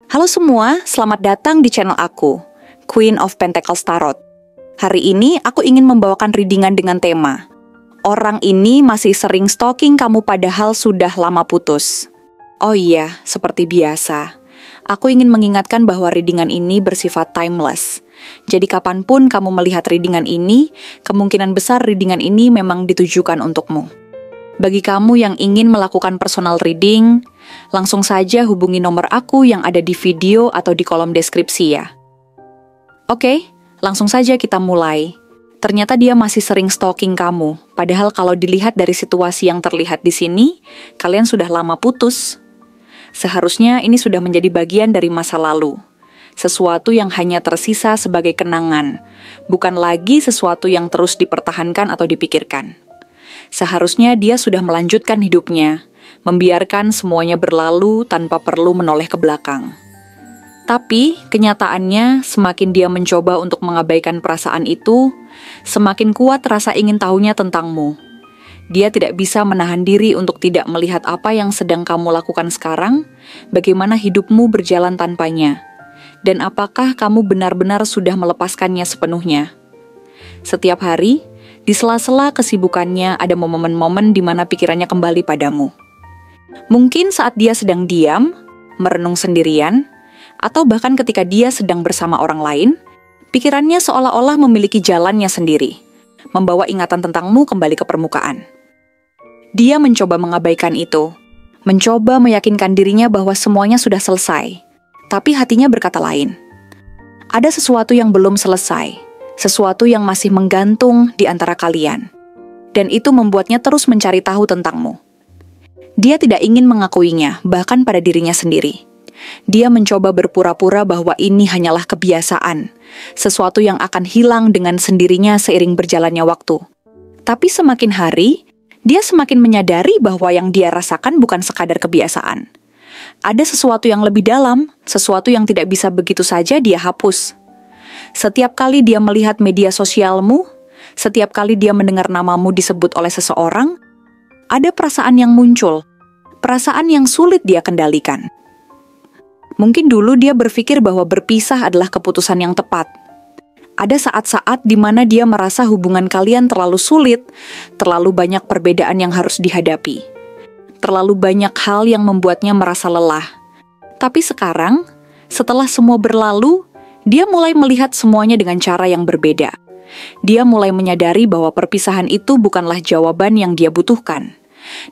Halo semua, selamat datang di channel aku, Queen of Pentacles Tarot. Hari ini aku ingin membawakan readingan dengan tema orang ini masih sering stalking kamu padahal sudah lama putus. Oh iya, seperti biasa, aku ingin mengingatkan bahwa readingan ini bersifat timeless. Jadi kapanpun kamu melihat readingan ini, kemungkinan besar readingan ini memang ditujukan untukmu. Bagi kamu yang ingin melakukan personal reading, langsung saja hubungi nomor aku yang ada di video atau di kolom deskripsi ya. Oke, langsung saja kita mulai. Ternyata dia masih sering stalking kamu, padahal kalau dilihat dari situasi yang terlihat di sini, kalian sudah lama putus. Seharusnya ini sudah menjadi bagian dari masa lalu. Sesuatu yang hanya tersisa sebagai kenangan, bukan lagi sesuatu yang terus dipertahankan atau dipikirkan. Seharusnya dia sudah melanjutkan hidupnya, membiarkan semuanya berlalu tanpa perlu menoleh ke belakang. Tapi, kenyataannya semakin dia mencoba untuk mengabaikan perasaan itu, semakin kuat rasa ingin tahunya tentangmu. Dia tidak bisa menahan diri untuk tidak melihat apa yang sedang kamu lakukan sekarang, bagaimana hidupmu berjalan tanpanya, dan apakah kamu benar-benar sudah melepaskannya sepenuhnya. Setiap hari, di sela-sela kesibukannya ada momen-momen di mana pikirannya kembali padamu. Mungkin saat dia sedang diam, merenung sendirian, atau bahkan ketika dia sedang bersama orang lain, pikirannya seolah-olah memiliki jalannya sendiri, membawa ingatan tentangmu kembali ke permukaan. Dia mencoba mengabaikan itu, mencoba meyakinkan dirinya bahwa semuanya sudah selesai, tapi hatinya berkata lain. Ada sesuatu yang belum selesai, sesuatu yang masih menggantung di antara kalian, dan itu membuatnya terus mencari tahu tentangmu. Dia tidak ingin mengakuinya, bahkan pada dirinya sendiri. Dia mencoba berpura-pura bahwa ini hanyalah kebiasaan, sesuatu yang akan hilang dengan sendirinya seiring berjalannya waktu. Tapi semakin hari, dia semakin menyadari bahwa yang dia rasakan bukan sekadar kebiasaan. Ada sesuatu yang lebih dalam, sesuatu yang tidak bisa begitu saja dia hapus. Setiap kali dia melihat media sosialmu, setiap kali dia mendengar namamu disebut oleh seseorang, ada perasaan yang muncul, perasaan yang sulit dia kendalikan. Mungkin dulu dia berpikir bahwa berpisah adalah keputusan yang tepat. Ada saat-saat di mana dia merasa hubungan kalian terlalu sulit, terlalu banyak perbedaan yang harus dihadapi, terlalu banyak hal yang membuatnya merasa lelah. Tapi sekarang, setelah semua berlalu, dia mulai melihat semuanya dengan cara yang berbeda. Dia mulai menyadari bahwa perpisahan itu bukanlah jawaban yang dia butuhkan.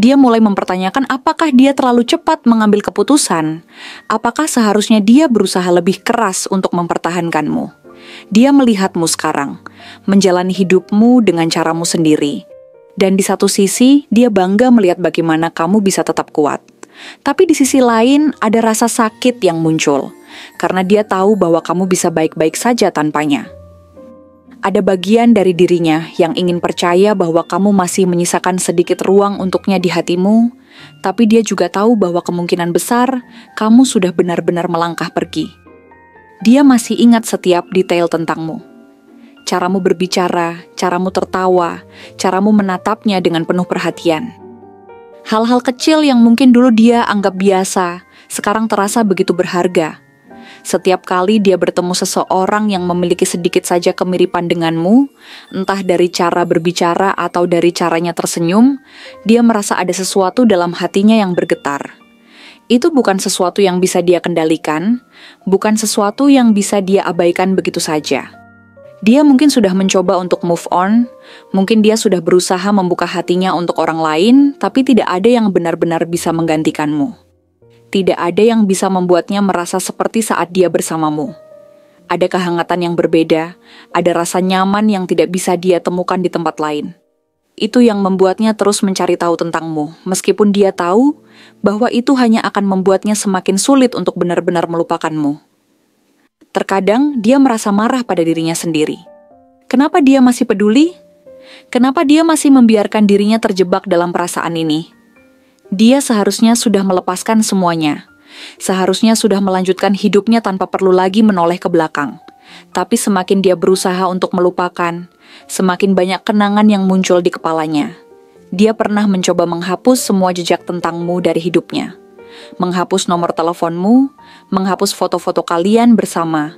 Dia mulai mempertanyakan apakah dia terlalu cepat mengambil keputusan. Apakah seharusnya dia berusaha lebih keras untuk mempertahankanmu. Dia melihatmu sekarang, menjalani hidupmu dengan caramu sendiri. Dan di satu sisi, dia bangga melihat bagaimana kamu bisa tetap kuat. Tapi di sisi lain, ada rasa sakit yang muncul, karena dia tahu bahwa kamu bisa baik-baik saja tanpanya. Ada bagian dari dirinya yang ingin percaya bahwa kamu masih menyisakan sedikit ruang untuknya di hatimu, tapi dia juga tahu bahwa kemungkinan besar kamu sudah benar-benar melangkah pergi. Dia masih ingat setiap detail tentangmu. Caramu berbicara, caramu tertawa, caramu menatapnya dengan penuh perhatian. Hal-hal kecil yang mungkin dulu dia anggap biasa, sekarang terasa begitu berharga. Setiap kali dia bertemu seseorang yang memiliki sedikit saja kemiripan denganmu, entah dari cara berbicara atau dari caranya tersenyum, dia merasa ada sesuatu dalam hatinya yang bergetar. Itu bukan sesuatu yang bisa dia kendalikan, bukan sesuatu yang bisa dia abaikan begitu saja. Dia mungkin sudah mencoba untuk move on, mungkin dia sudah berusaha membuka hatinya untuk orang lain, tapi tidak ada yang benar-benar bisa menggantikanmu. Tidak ada yang bisa membuatnya merasa seperti saat dia bersamamu. Ada kehangatan yang berbeda, ada rasa nyaman yang tidak bisa dia temukan di tempat lain. Itu yang membuatnya terus mencari tahu tentangmu, meskipun dia tahu bahwa itu hanya akan membuatnya semakin sulit untuk benar-benar melupakanmu. Terkadang dia merasa marah pada dirinya sendiri. Kenapa dia masih peduli? Kenapa dia masih membiarkan dirinya terjebak dalam perasaan ini? Dia seharusnya sudah melepaskan semuanya. Seharusnya sudah melanjutkan hidupnya tanpa perlu lagi menoleh ke belakang. Tapi semakin dia berusaha untuk melupakan, semakin banyak kenangan yang muncul di kepalanya. Dia pernah mencoba menghapus semua jejak tentangmu dari hidupnya. menghapus nomor teleponmu, menghapus foto-foto kalian bersama,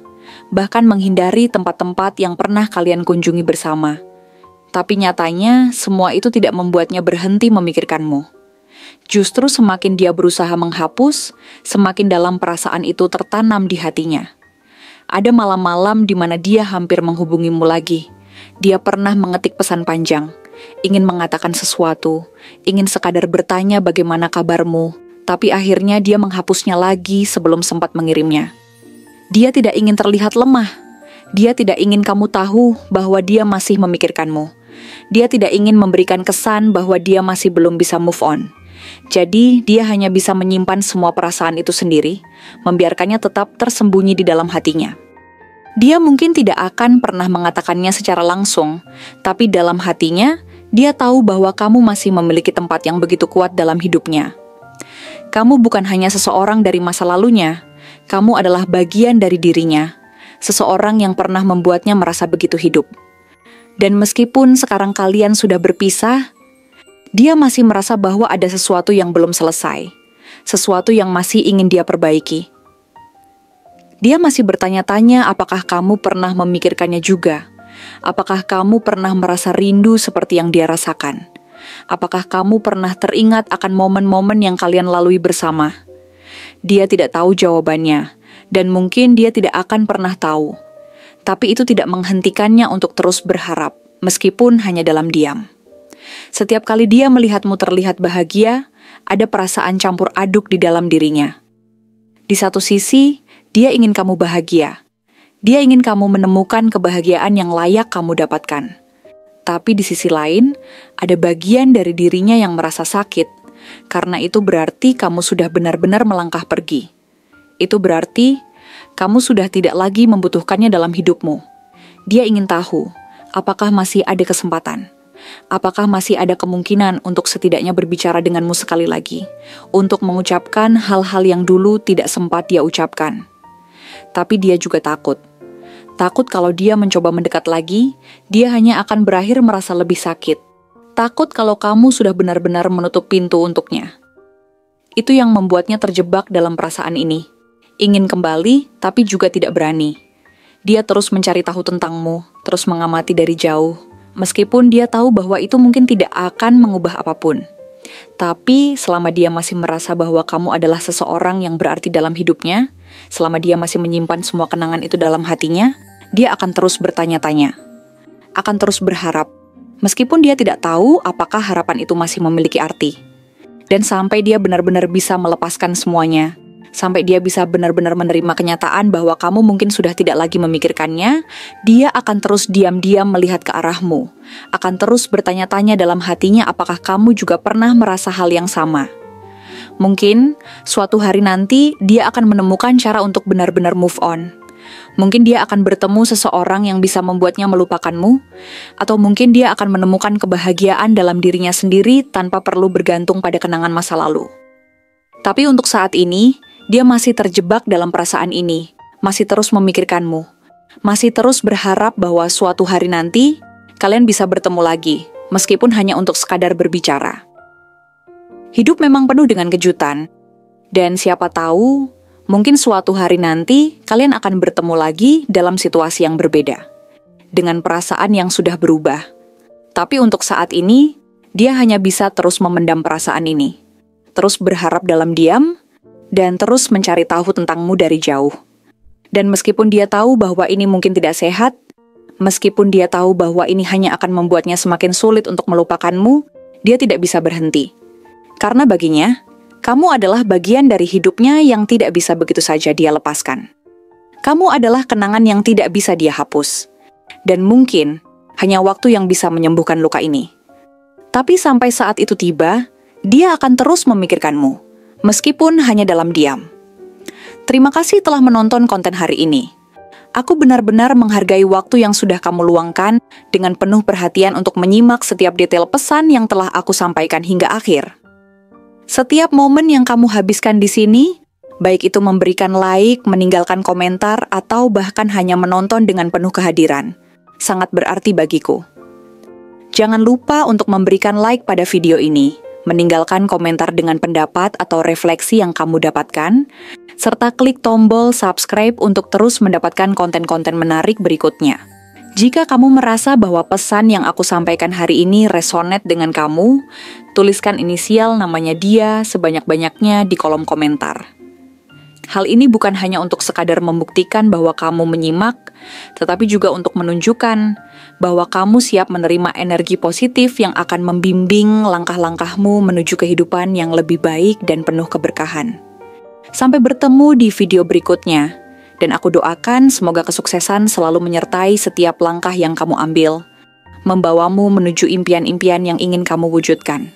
bahkan menghindari tempat-tempat yang pernah kalian kunjungi bersama. Tapi nyatanya, semua itu tidak membuatnya berhenti memikirkanmu. Justru semakin dia berusaha menghapus, semakin dalam perasaan itu tertanam di hatinya. Ada malam-malam di mana dia hampir menghubungimu lagi. Dia pernah mengetik pesan panjang, ingin mengatakan sesuatu, ingin sekadar bertanya bagaimana kabarmu, tapi akhirnya dia menghapusnya lagi sebelum sempat mengirimnya. Dia tidak ingin terlihat lemah. Dia tidak ingin kamu tahu bahwa dia masih memikirkanmu. Dia tidak ingin memberikan kesan bahwa dia masih belum bisa move on. Jadi, dia hanya bisa menyimpan semua perasaan itu sendiri, membiarkannya tetap tersembunyi di dalam hatinya. Dia mungkin tidak akan pernah mengatakannya secara langsung, tapi dalam hatinya, dia tahu bahwa kamu masih memiliki tempat yang begitu kuat dalam hidupnya. Kamu bukan hanya seseorang dari masa lalunya, kamu adalah bagian dari dirinya, seseorang yang pernah membuatnya merasa begitu hidup. Dan meskipun sekarang kalian sudah berpisah, dia masih merasa bahwa ada sesuatu yang belum selesai, sesuatu yang masih ingin dia perbaiki. Dia masih bertanya-tanya apakah kamu pernah memikirkannya juga, apakah kamu pernah merasa rindu seperti yang dia rasakan, apakah kamu pernah teringat akan momen-momen yang kalian lalui bersama. Dia tidak tahu jawabannya, dan mungkin dia tidak akan pernah tahu. Tapi itu tidak menghentikannya untuk terus berharap, meskipun hanya dalam diam. Setiap kali dia melihatmu terlihat bahagia, ada perasaan campur aduk di dalam dirinya. Di satu sisi, dia ingin kamu bahagia. Dia ingin kamu menemukan kebahagiaan yang layak kamu dapatkan. Tapi di sisi lain, ada bagian dari dirinya yang merasa sakit, karena itu berarti kamu sudah benar-benar melangkah pergi. Itu berarti kamu sudah tidak lagi membutuhkannya dalam hidupmu. Dia ingin tahu, apakah masih ada kesempatan? Apakah masih ada kemungkinan untuk setidaknya berbicara denganmu sekali lagi, untuk mengucapkan hal-hal yang dulu tidak sempat dia ucapkan. Tapi dia juga takut. Takut kalau dia mencoba mendekat lagi, dia hanya akan berakhir merasa lebih sakit. Takut kalau kamu sudah benar-benar menutup pintu untuknya. Itu yang membuatnya terjebak dalam perasaan ini. Ingin kembali, tapi juga tidak berani. Dia terus mencari tahu tentangmu, terus mengamati dari jauh, meskipun dia tahu bahwa itu mungkin tidak akan mengubah apapun. Tapi selama dia masih merasa bahwa kamu adalah seseorang yang berarti dalam hidupnya, selama dia masih menyimpan semua kenangan itu dalam hatinya, dia akan terus bertanya-tanya, akan terus berharap, meskipun dia tidak tahu apakah harapan itu masih memiliki arti. Dan sampai dia benar-benar bisa melepaskan semuanya, sampai dia bisa benar-benar menerima kenyataan bahwa kamu mungkin sudah tidak lagi memikirkannya, dia akan terus diam-diam melihat ke arahmu, akan terus bertanya-tanya dalam hatinya apakah kamu juga pernah merasa hal yang sama. Mungkin suatu hari nanti dia akan menemukan cara untuk benar-benar move on. Mungkin dia akan bertemu seseorang yang bisa membuatnya melupakanmu, atau mungkin dia akan menemukan kebahagiaan dalam dirinya sendiri tanpa perlu bergantung pada kenangan masa lalu. Tapi untuk saat ini, dia masih terjebak dalam perasaan ini, masih terus memikirkanmu, masih terus berharap bahwa suatu hari nanti kalian bisa bertemu lagi, meskipun hanya untuk sekadar berbicara. Hidup memang penuh dengan kejutan, dan siapa tahu, mungkin suatu hari nanti kalian akan bertemu lagi dalam situasi yang berbeda, dengan perasaan yang sudah berubah. Tapi untuk saat ini, dia hanya bisa terus memendam perasaan ini, terus berharap dalam diam, dan terus mencari tahu tentangmu dari jauh. Dan meskipun dia tahu bahwa ini mungkin tidak sehat, meskipun dia tahu bahwa ini hanya akan membuatnya semakin sulit untuk melupakanmu, dia tidak bisa berhenti. Karena baginya, kamu adalah bagian dari hidupnya yang tidak bisa begitu saja dia lepaskan. Kamu adalah kenangan yang tidak bisa dia hapus. Dan mungkin hanya waktu yang bisa menyembuhkan luka ini. Tapi sampai saat itu tiba, dia akan terus memikirkanmu, meskipun hanya dalam diam. Terima kasih telah menonton konten hari ini. Aku benar-benar menghargai waktu yang sudah kamu luangkan dengan penuh perhatian untuk menyimak setiap detail pesan yang telah aku sampaikan hingga akhir. Setiap momen yang kamu habiskan di sini, baik itu memberikan like, meninggalkan komentar, atau bahkan hanya menonton dengan penuh kehadiran, sangat berarti bagiku. Jangan lupa untuk memberikan like pada video ini, meninggalkan komentar dengan pendapat atau refleksi yang kamu dapatkan, serta klik tombol subscribe untuk terus mendapatkan konten-konten menarik berikutnya. Jika kamu merasa bahwa pesan yang aku sampaikan hari ini resonate dengan kamu, tuliskan inisial namanya dia sebanyak-banyaknya di kolom komentar. Hal ini bukan hanya untuk sekadar membuktikan bahwa kamu menyimak, tetapi juga untuk menunjukkan bahwa kamu siap menerima energi positif yang akan membimbing langkah-langkahmu menuju kehidupan yang lebih baik dan penuh keberkahan. Sampai bertemu di video berikutnya, dan aku doakan semoga kesuksesan selalu menyertai setiap langkah yang kamu ambil, membawamu menuju impian-impian yang ingin kamu wujudkan.